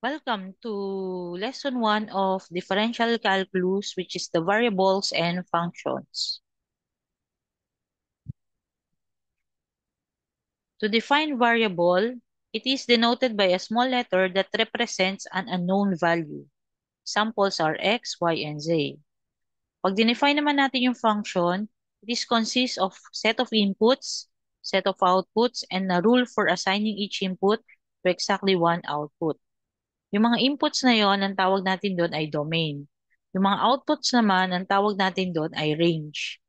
Welcome to lesson 1 of differential calculus, which is the variables and functions. To define variable, it is denoted by a small letter that represents an unknown value. Samples are x, y, and z. Pag dinefine naman natin yung function, it is consists of set of inputs, set of outputs, and a rule for assigning each input to exactly one output. Yung mga inputs na yon, ang tawag natin doon ay domain. Yung mga outputs naman, ang tawag natin doon ay range.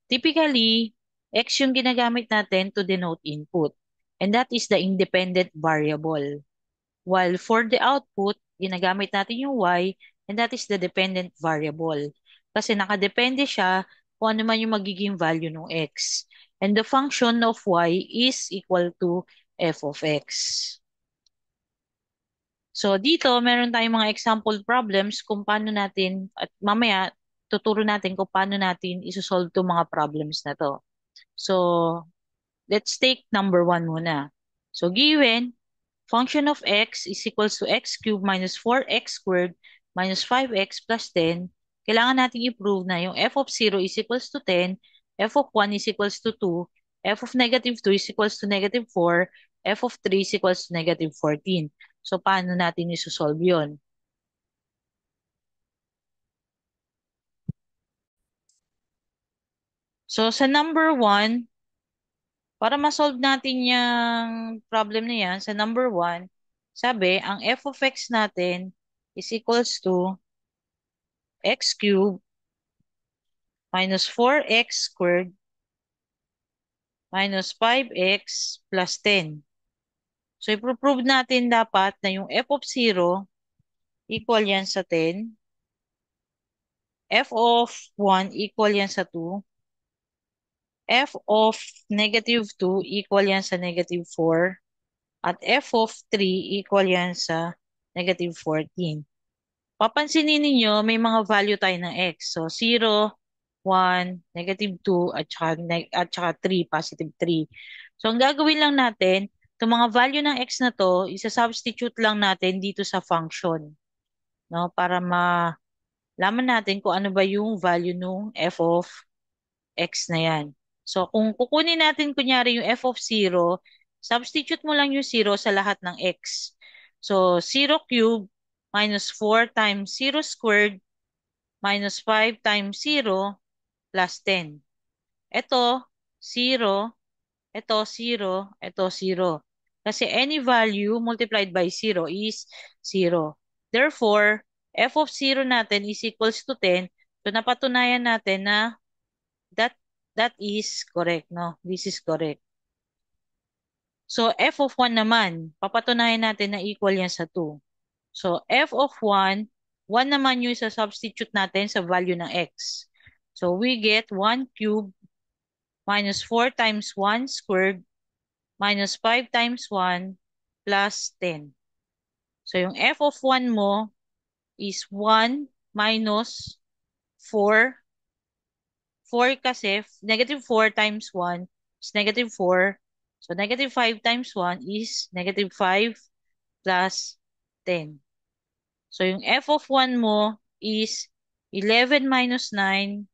Typically, X yung ginagamit natin to denote input. And that is the independent variable. While for the output, ginagamit natin yung Y, and that is the dependent variable. Kasi nakadepende siya kung ano man yung magiging value ng X. And the function of Y is equal to f of X. So dito, meron tayong mga example problems kung paano natin, at mamaya tuturo natin kung paano natin isosolve itong mga problems na to. So, let's take number 1 muna. So given, function of x is equals to x cubed minus 4x squared minus 5x plus 10. Kailangan natin i-prove na yung f of 0 is equals to 10, f of 1 is equals to 2, f of negative 2 is equals to negative 4, f of 3 is equals to negative 14. So, paano natin isosolve yun? So, sa number 1, para ma-solve natin yung problem na yan, sa number 1, sabi, ang f of x natin is equals to x cubed minus 4x squared minus 5x plus 10. So, ipoprove natin dapat na yung f of 0 equal yan sa 10, f of 1 equal yan sa 2, f of negative 2 equal yan sa negative 4, at f of 3 equal yan sa negative 14. Papansinin ninyo, may mga value tayo ng x. So, 0, 1, negative 2, at saka 3, positive 3. So, ang gagawin lang natin, itong mga value ng x na to, isa-substitute lang natin dito sa function. No? Para malaman natin kung ano ba yung value ng f of x na yan. So, kung kukunin natin kunyari yung f of 0, substitute mo lang yung 0 sa lahat ng x. So, 0 cubed minus 4 times 0 squared minus 5 times 0 plus 10. Ito, 0. Ito, 0. Ito, 0. Kasi any value multiplied by 0 is 0. Therefore, f of 0 natin is equals to 10. So, napatunayan natin na that that is correct, no? This is correct. So, f of 1 naman, papatunayan natin na equal yan sa 2. So, f of 1, 1 naman yung isa-substitute natin sa value ng x. So, we get 1 cubed minus 4 times 1 squared minus 5 times 1 plus 10. So, yung f of 1 mo is 1 minus 4. 4 kasi, negative 4 times 1 is negative 4. So, negative 5 times 1 is negative 5 plus 10. So, yung f of 1 mo is 11 minus 9.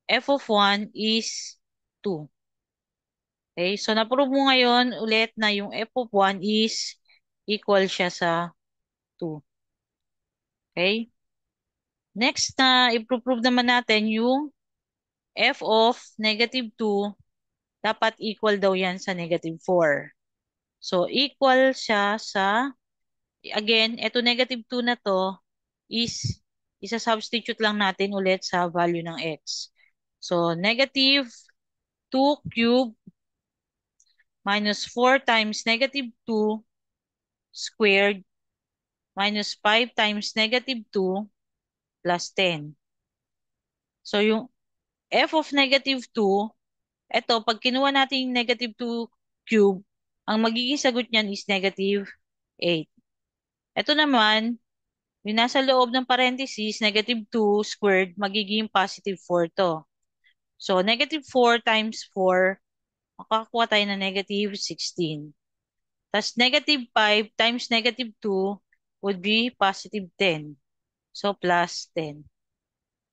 F of 1 is 2. Okay? So, na-prove mo ngayon ulit na yung f of 1 is equal siya sa 2. Okay? Next na, i-prove naman natin yung f of negative 2, dapat equal daw yan sa negative 4. So, equal siya sa, again, eto negative 2 na to is, isa-substitute lang natin ulit sa value ng x. So, negative 2 cubed minus 4 times negative 2 squared minus 5 times negative 2 plus 10. So, yung f of negative 2, eto, pag kinuha natin yung negative 2 cube, ang magiging sagot niyan is negative 8. Ito naman, yung nasa loob ng parenthesis, negative 2 squared, magiging positive 4 to. So, negative 4 times 4, makakakuha tayo ng negative 16. Tapos, negative 5 times negative 2 would be positive 10. So, plus 10.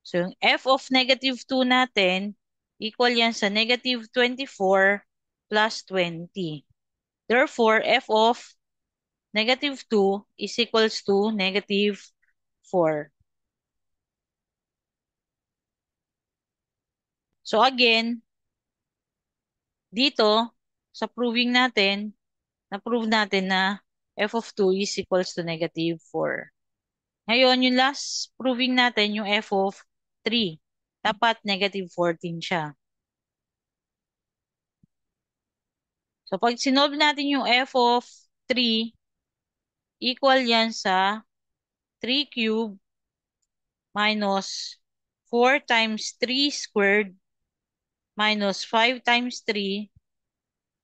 So, yung f of negative 2 natin, equal yan sa negative 24 plus 20. Therefore, f of negative 2 is equals to negative 4. So, again, dito, sa proving natin, na-prove natin na f of 2 is equals to negative 4. Ngayon, yung last proving natin, yung f of 3. Dapat negative 14 siya. So, pag sinolve natin yung f of 3, equal yan sa 3 cube minus 4 times 3 squared minus 5 times 3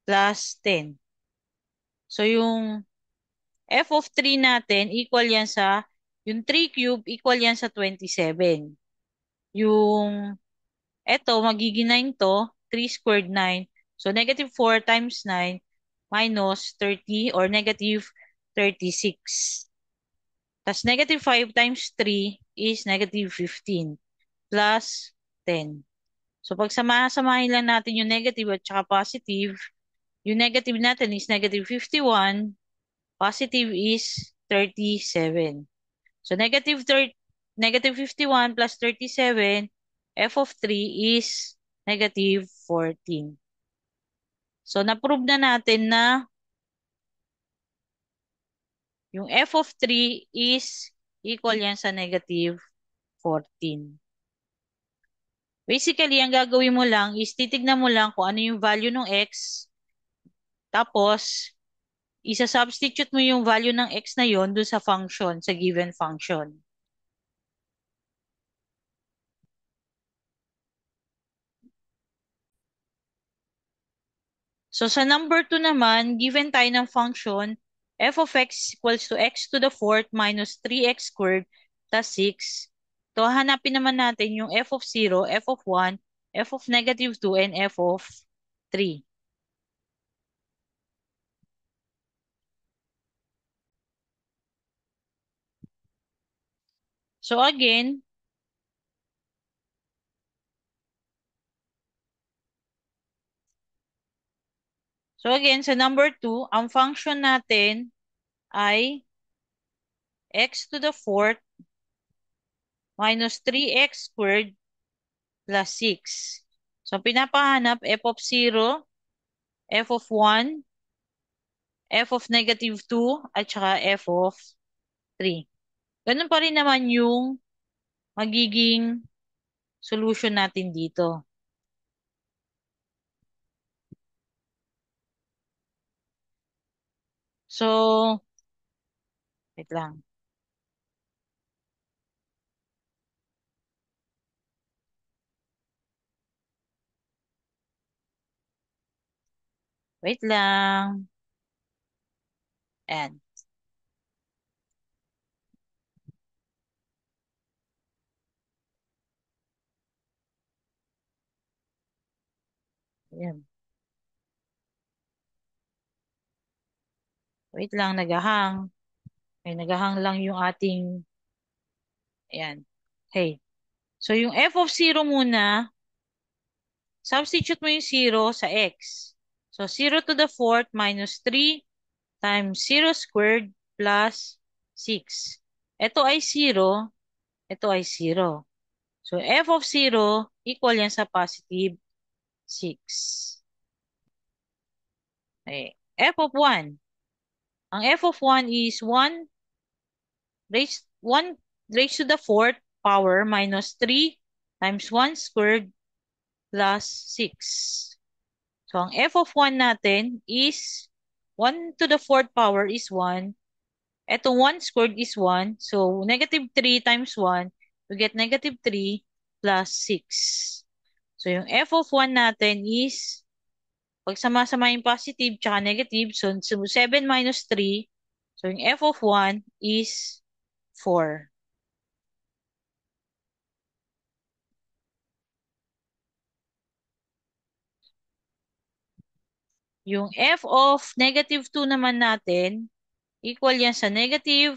plus 10. So, yung f of 3 natin, equal yan sa, yung 3 cube, equal yan sa 27. Yung, eto, magiging 9 to, 3 squared 9. So, negative 4 times 9 minus 30 or negative 36. Tapos, negative 5 times 3 is negative 15 plus 10. So, pag samahin lang natin yung negative at saka positive, yung negative natin is negative 51, positive is 37. So, negative 51 plus 37, f of 3 is negative 14. So, na-prove na natin na yung f of 3 is equal yan sa negative 14. Basically, ang gagawin mo lang is titignan mo lang kung ano yung value ng x, tapos isa-substitute mo yung value ng x na yon dun sa function, sa given function. So sa number 2 naman, given tayo ng function, f of x equals to x to the fourth minus 3x squared plus 6. So hanapin naman natin yung f of 0, f of 1, f of negative 2, and f of 3. So again, sa number 2, ang function natin ay x to the fourth minus 3x squared plus 6. So, pinapahanap f of 0, f of 1, f of negative 2, at saka f of 3. Ganun pa rin naman yung magiging solution natin dito. So, wait lang. Wait lang. Ayan. Ayan. Wait lang, nagahang. Ay, nagahang lang yung ating, ayan. Okay. So, yung f of 0 muna, substitute mo yung 0 sa x. So, 0 to the fourth minus 3 times 0 squared plus 6. Ito ay 0, ito ay 0. So, f of 0 equal yan sa positive 6. Okay. F of 1. Ang f of 1 is 1 raised to the fourth power minus 3 times 1 squared plus 6. So, ang f of 1 natin is 1 to the fourth power is 1. Ito 1 squared is 1. So, negative 3 times 1, we get negative 3 plus 6. So, yung f of 1 natin is, pag sama-sama yung positive tsaka negative, so 7 minus 3. So, yung f of 1 is 4. Yung f of negative 2 naman natin, equal yan sa negative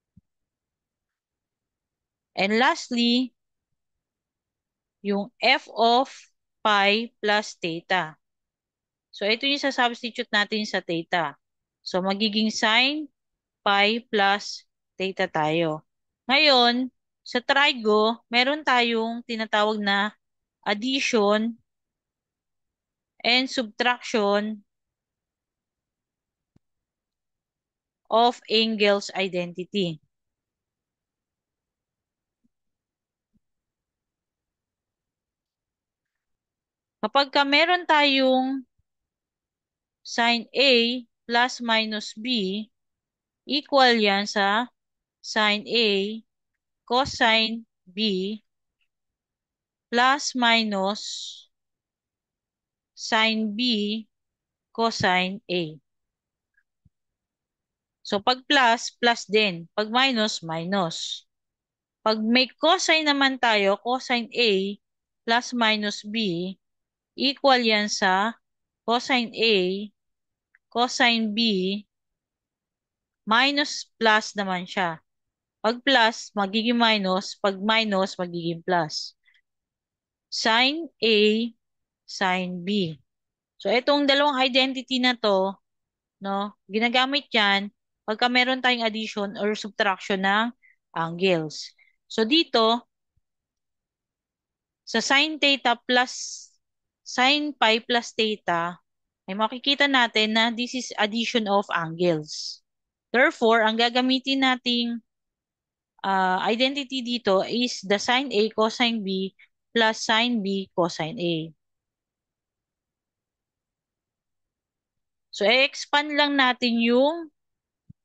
And lastly, yung f of pi plus theta. So, ito yung sa-substitute natin sa theta. So, magiging sin pi plus theta tayo. Ngayon, sa trigo, meron tayong tinatawag na addition and subtraction of angles identity. Kapag ka meron tayong sin A plus minus B, equal yan sa sin A cosine B plus minus sin B cosine A. So, pag plus, plus din. Pag minus, minus. Pag may cosine naman tayo, cosine A plus minus B, equal yan sa cosine A, cosine B, minus plus naman siya. Pag plus, magiging minus. Pag minus, magiging plus. Sin A, sin B. So, itong dalawang identity na to, no, ginagamit yan pagka meron tayong addition or subtraction ng angles. So, dito, sa sin theta plus sin pi plus theta, ay makikita natin na this is addition of angles. Therefore, ang gagamitin nating identity dito is the sin A cosine B plus sin B cosine A. So, i-expand lang natin yung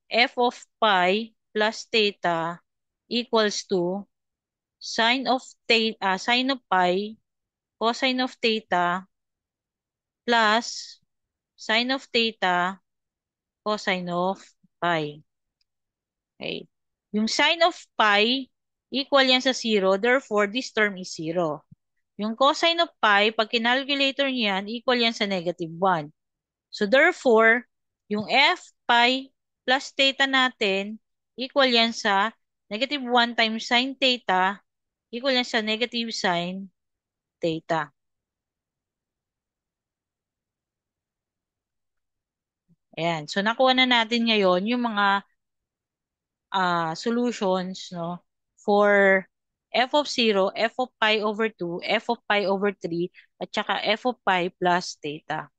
f of pi plus theta equals to sin of pi cosine of theta plus sin of theta cosine of pi. Okay. Yung sin of pi, equal yan sa 0. Therefore, this term is 0. Yung cosine of pi, pag kinalculator niyan, equal yan sa negative 1. So, therefore, yung f pi plus theta natin, equal yan sa negative 1 times sin theta, equal yan sa negative sin theta. Ayan. So, nakuha na natin ngayon yung mga solutions, no, for f of 0, f of pi over 2, f of pi over 3, at saka f of pi plus theta.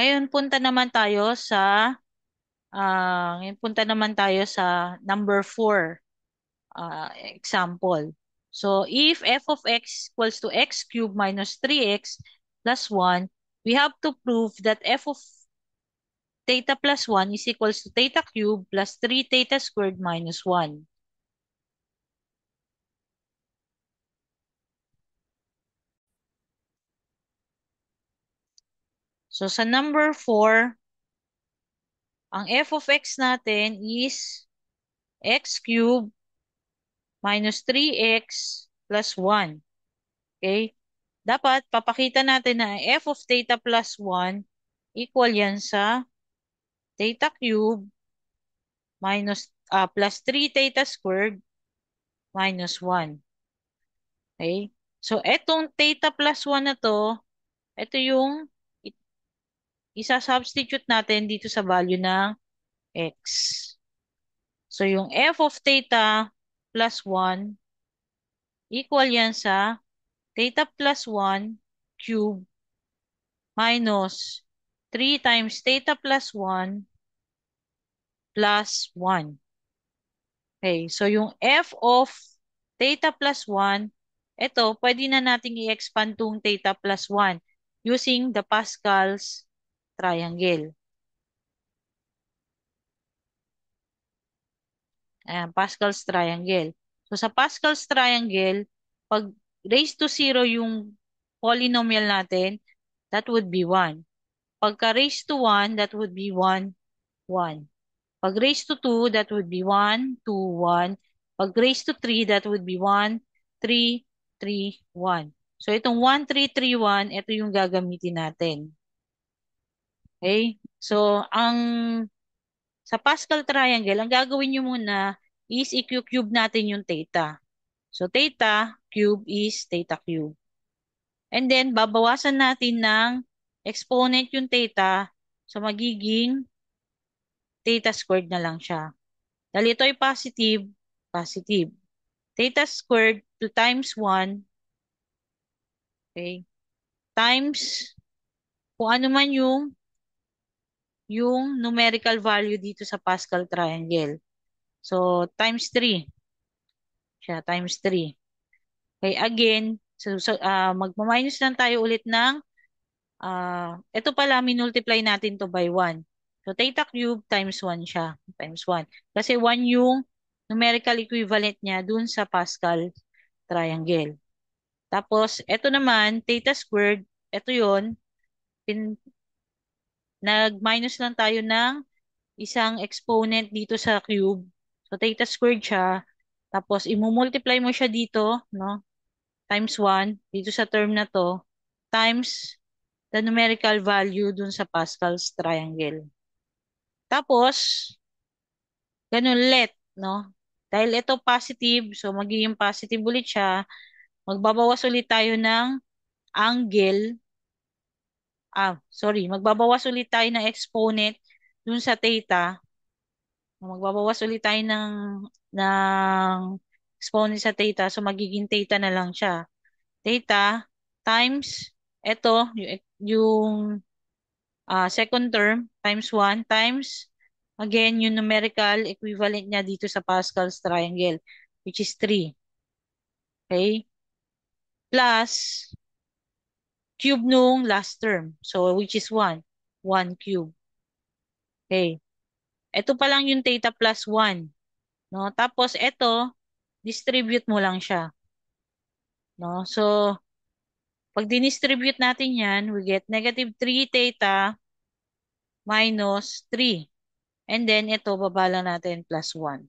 Ngayon punta naman tayo sa number 4 example. So, if f of x equals to x cubed minus 3x plus 1, we have to prove that f of theta plus 1 is equals to theta cubed plus 3 theta squared minus 1. So, sa number 4, ang f of x natin is x cubed minus 3x plus 1. Okay? Dapat, papakita natin na f of theta plus 1 equal yan sa theta cubed plus 3 theta squared minus 1. Okay? So, etong theta plus 1 na to, ito yung isa-substitute natin dito sa value ng x. So, yung f of theta plus 1 equal yan sa theta plus 1 cube minus 3 times theta plus 1 plus 1. Okay, so yung f of theta plus 1, ito, pwede na nating i-expand tong theta plus 1 using the Pascal's triangle. Ayan, Pascal's triangle. So sa Pascal's triangle, pag raised to 0 yung polynomial natin, that would be 1. Pagka raised to 1, that would be 1, 1. Pag raised to 2, that would be 1, 2, 1. Pag raised to 3, that would be 1, 3, 1, 3, 1. So itong 1, 3, 3, 1, ito yung gagamitin natin. Okay? So sa Pascal triangle, ang gagawin nyo muna is i-cube natin yung theta. So theta cube is theta cube. And then babawasan natin ng exponent yung theta. So magiging theta squared na lang siya. Dahil ito ay positive, positive. Theta squared to times 1, okay, times kung ano man yung numerical value dito sa Pascal triangle. So, times 3 siya, times 3. Okay, again, magma-minus lang tayo ulit ng, ito pala, minultiply natin to by 1. So, theta cube times 1 siya, times 1. Kasi 1 yung numerical equivalent niya dun sa Pascal triangle. Tapos, ito naman, theta squared, ito yon nag-minus lang tayo ng isang exponent dito sa cube. So, theta squared siya. Tapos, imumultiply mo siya dito, no? Times 1, dito sa term na to, times the numerical value dun sa Pascal's triangle. Tapos, ganun ulit, no? Dahil ito positive, so magiging positive ulit siya. Magbabawas ulit tayo ng angle. Magbabawas ulit tayo ng exponent dun sa theta. Magbabawas ulit tayo ng exponent sa theta. So, magiging theta na lang siya. Theta times, ito, yung second term, times 1, times, again, yung numerical equivalent niya dito sa Pascal's triangle, which is 3. Okay? Plus, cube nung last term. So, which is 1. 1 cube. Okay. Ito pa lang yung theta plus 1. No? Tapos, ito, distribute mo lang siya. No? So, pag dinistribute natin yan, we get negative 3 theta minus 3. And then, ito, baba lang natin plus 1.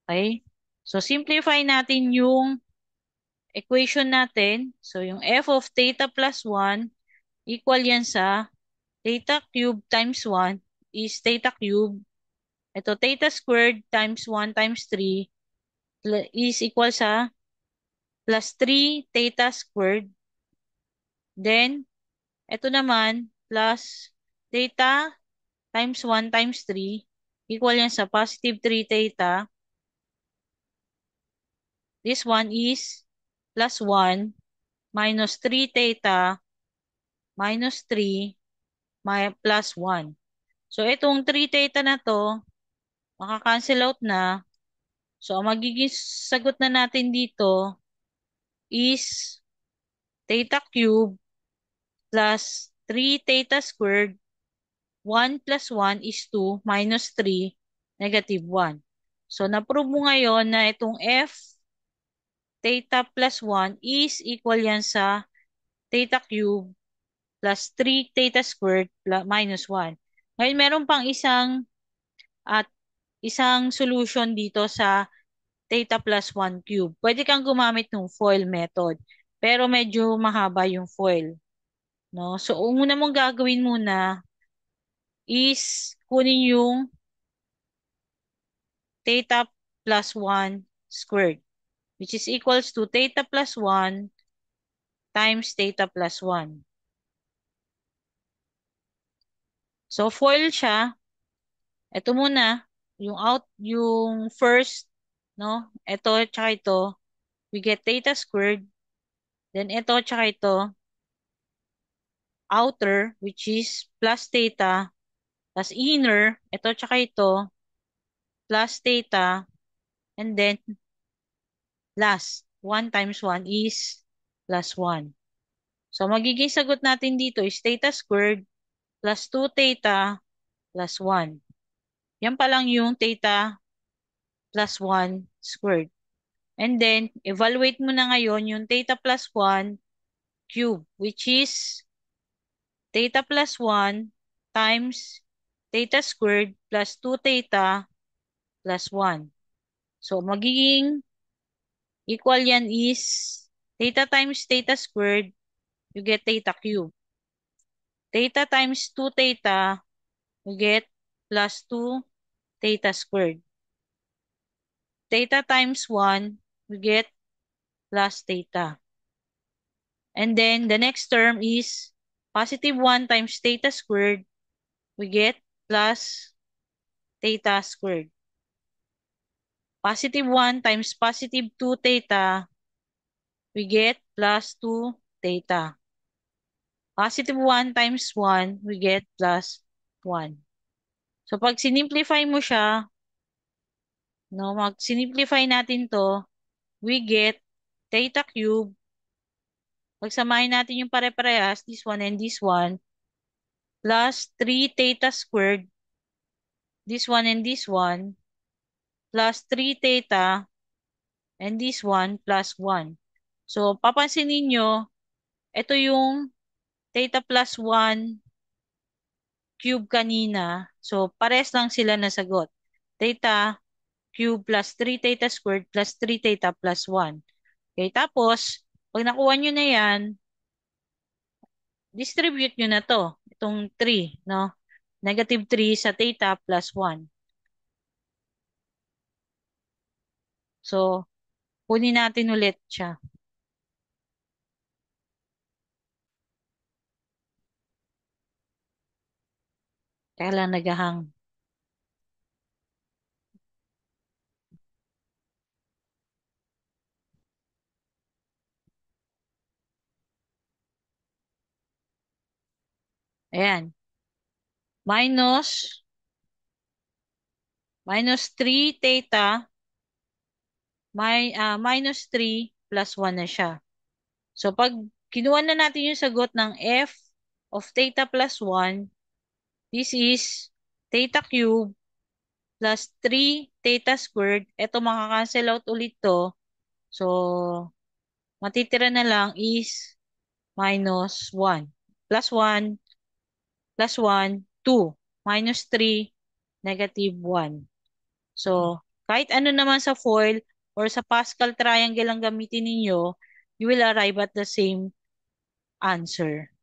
Okay? So, simplify natin yung equation natin. So, yung f of theta plus 1 equal yan sa theta cube times 1 is theta cube. Ito, theta squared times 1 times 3 is equal sa plus 3 theta squared. Then, ito naman, plus theta times 1 times 3 equal yan sa positive 3 theta. This one is plus 1 minus 3 theta minus 3 plus 1. So, itong 3 theta na to, makakancel out na. So, ang magiging sagot na natin dito is theta cube plus 3 theta squared. 1 plus 1 is 2 minus 3, negative 1. So, na-prove mo ngayon na itong f theta plus 1 is equal yan sa theta cube plus 3 theta squared plus minus 1. Ngayon, meron pang at isang solution dito sa theta plus 1 cube. Pwede kang gumamit ng FOIL method, pero medyo mahaba yung FOIL. No? So, ang una mong gagawin muna is kunin yung theta plus 1 squared, which is equals to theta plus 1 times theta plus 1. So, FOIL siya. Ito muna, yung first, no? Ito, tsaka ito, we get theta squared. Then ito, tsaka ito, outer, which is plus theta, plus inner, ito, tsaka ito, plus theta, and then last, 1 times 1 is plus 1. So, magiging sagot natin dito is theta squared plus 2 theta plus 1. Yan pa lang yung theta plus 1 squared. And then, evaluate mo na ngayon yung theta plus 1 cube, which is theta plus 1 times theta squared plus 2 theta plus 1. So, magiging equal yan is Theta times theta squared, you get theta cube. Theta times 2 theta, you get plus 2 theta squared. Theta times 1, we get plus theta. And then the next term is positive 1 times theta squared, we get plus theta squared. Positive 1 times positive 2 theta, we get plus 2 theta. Positive 1 times 1, we get plus 1. So pag sinimplify mo siya, no, mag-simplify natin to, we get theta cube. Pagsamahin natin yung pare-parehas, this one and this one, plus 3 theta squared, this one and this one, plus 3 theta, and this one, plus 1. So, papansinin nyo, ito yung theta plus 1 cube kanina. So, pares lang sila na sagot. Theta cube plus 3 theta squared plus 3 theta plus 1. Okay, tapos, pag nakuha nyo na yan, distribute nyo na to. Itong 3, no? Negative 3 sa theta plus 1. So, kunin natin ulit siya. Kaya lang nagahang. Ayan. Minus, minus 3 theta, minus 3 plus 1 na siya. So, pag kinuha na natin yung sagot ng f of theta plus 1, this is theta cube plus 3 theta squared. Ito makakancel out ulit to. So, matitira na lang is minus 1. Plus 1, plus 1, 2. Minus 3, negative 1. So, kahit ano naman sa foil or sa Pascal triangle ang gamitin ninyo, you will arrive at the same answer.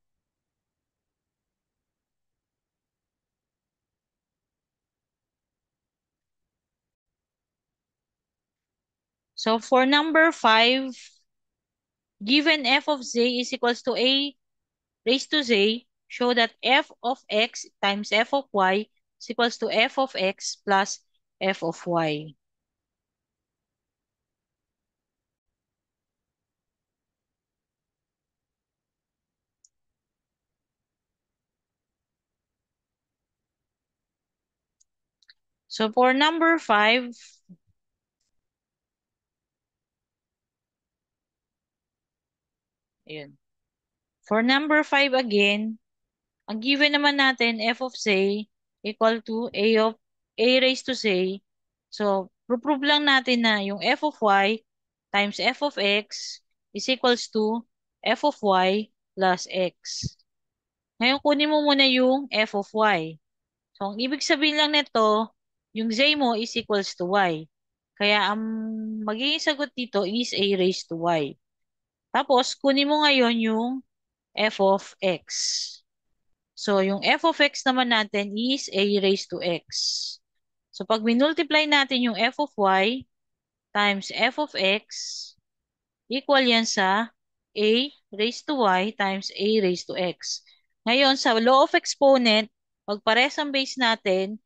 So, for number 5, given f of z is equals to a raised to z, show that f of x times f of y is equals to f of x plus f of y. So, for number 5, ayun. For number 5 again, ang given naman natin, f of z equal to a raised to z. So, prove lang natin na yung f of y times f of x is equals to f of y plus x. Ngayon, kunin mo muna yung f of y. So, ang ibig sabihin lang nito, yung z mo is equals to y. Kaya, ang magiging sagot dito is a raised to y. Tapos, kunin mo ngayon yung f of x. So, yung f of x naman natin is a raised to x. So, pag minultiply natin yung f of y times f of x, equal yan sa a raised to y times a raised to x. Ngayon, sa law of exponent, pag pares ang base natin,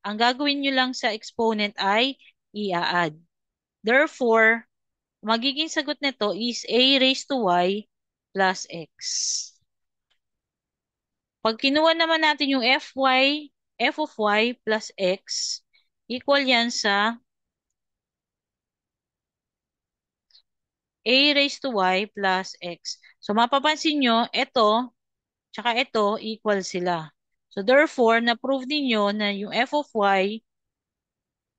ang gagawin nyo lang sa exponent ay i-add. Therefore, magiging sagot nito is a raised to y plus x. Pag kinuha naman natin yung f of y plus x, equal yan sa a raised to y plus x. So, mapapansin nyo, ito, tsaka ito, equal sila. So, therefore, na-prove ninyo na yung f of y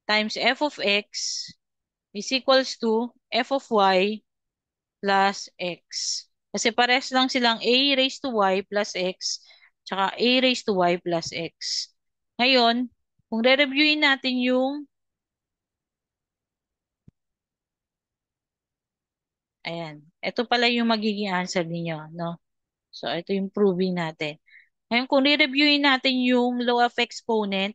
times f of x is equals to f of y plus x. Kasi pares lang silang a raised to y plus x tsaka a raised to y plus x. Ngayon, kung re-reviewin natin yung, Ayan. Ito pala yung magiging answer ninyo, no? So, ito yung proving natin. Ngayon, kung re-reviewin natin yung law of exponent,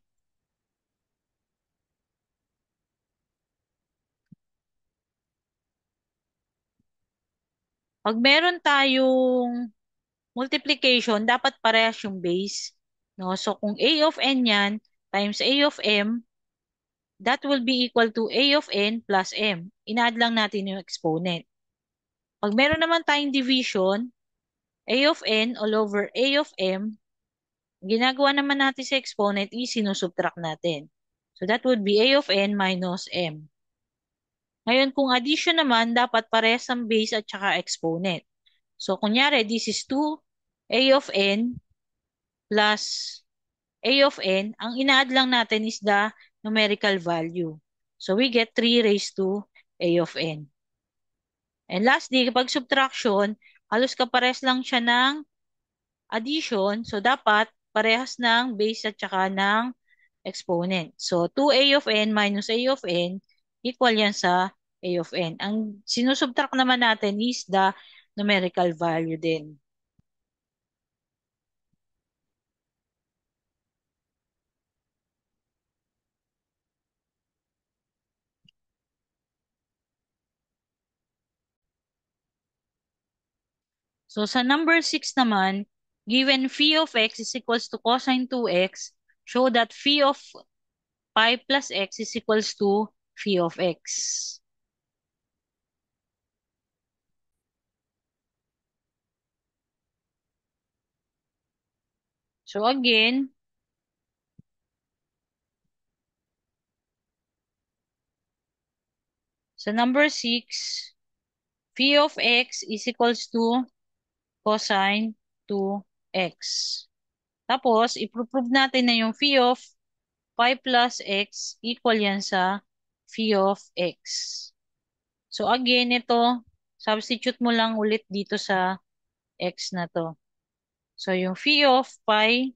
pag meron tayong multiplication, dapat parehas yung base. No? So, kung a of n yan, times a of m, that will be equal to a of n plus m. Ina-add lang natin yung exponent. Pag meron naman tayong division, a of n all over a of m, ginagawa naman natin sa exponent is sinusubtract natin. So, that would be a of n minus m. Ngayon, kung addition naman, dapat parehas ang base at saka exponent. So, kunyari, this is 2a of n plus a of n. Ang ina-add lang natin is the numerical value. So, we get 3 raised to a of n. And lastly, kapag subtraction, halos kapares lang siya ng addition. So, dapat parehas ng base at saka ng exponent. So, 2a of n minus a of n equal yan sa a of n. Ang sinusubtract naman natin is the numerical value din. So, sa number 6 naman, given phi of x is equals to cosine 2x, show that phi of pi plus x is equals to phi of x. So, again, sa number 6, phi of x is equals to cosine 2x. Tapos, iprove natin na yung phi of pi plus x equal yan sa phi of x. So, again, ito, substitute mo lang ulit dito sa x na to. So, yung phi of pi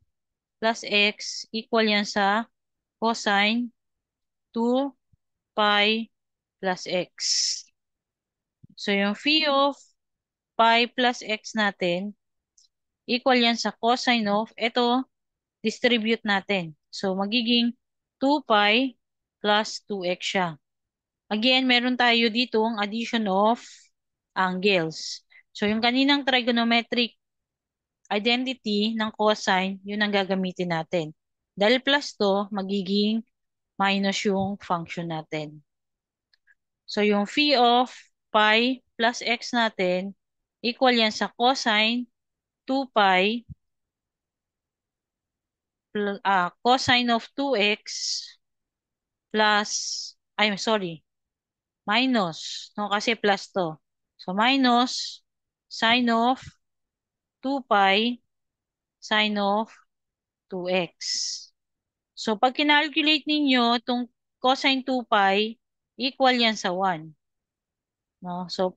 plus x equal yan sa cosine 2 pi plus x. So, yung phi of pi plus x natin equal yan sa cosine of, ito, distribute natin. So, magiging 2 pi plus 2x siya. Again, meron tayo dito ang addition of angles. So, yung kaninang trigonometric identity ng cosine, yun ang gagamitin natin. Dahil plus to, magiging minus yung function natin. So, yung phi of pi plus x natin, equal yan sa cosine 2 pi cosine of 2x plus, I'm sorry, minus, no, kasi plus to. So, minus sine of 2 pi sine of 2x. So, pag kinalculate ninyo, itong cosine 2 pi, equal yan sa 1. No? So,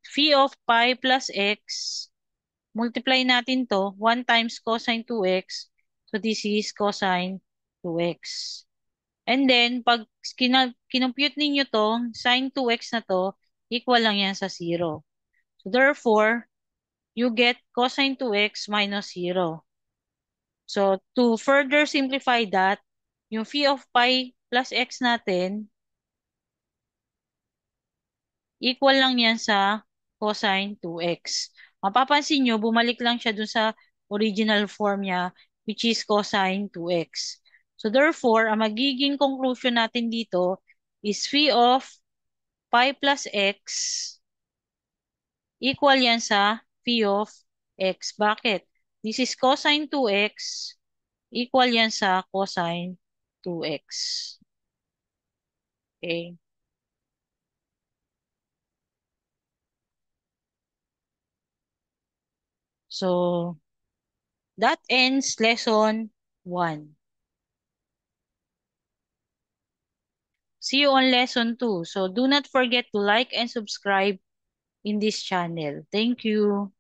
phi of pi plus x, multiply natin to, 1 times cosine 2x. So, this is cosine 2x. And then, pag kinompute ninyo to, sine 2x na to, equal lang yan sa 0. So, therefore, you get cosine 2x minus 0. So, to further simplify that, yung phi of pi plus x natin, equal lang yan sa cosine 2x. Mapapansin nyo, bumalik lang siya dun sa original form niya, which is cosine 2x. So, therefore, ang magiging conclusion natin dito is phi of pi plus x equal yan sa phi of x. Bakit? This is cosine 2x equal yan sa cosine 2x. Okay. So, that ends lesson 1. See you on lesson 2. So, do not forget to like and subscribe in this channel. Thank you.